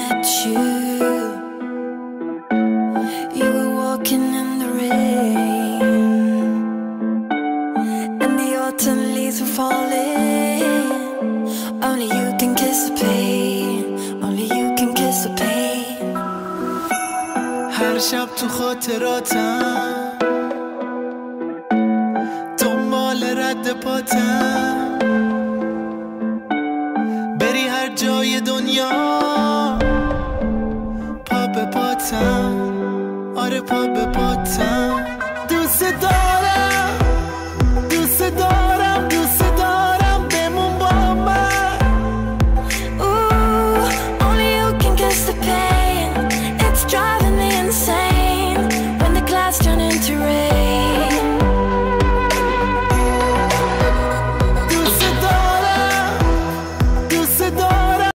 met you, you were walking in the rain, and the autumn leaves were falling. Only you can kiss the pain, only you can kiss the pain. هر شب تو خاطراتم دنبال رد پاتم، بری هر جای دنیا پا به پاتم، آره پا به پاتم.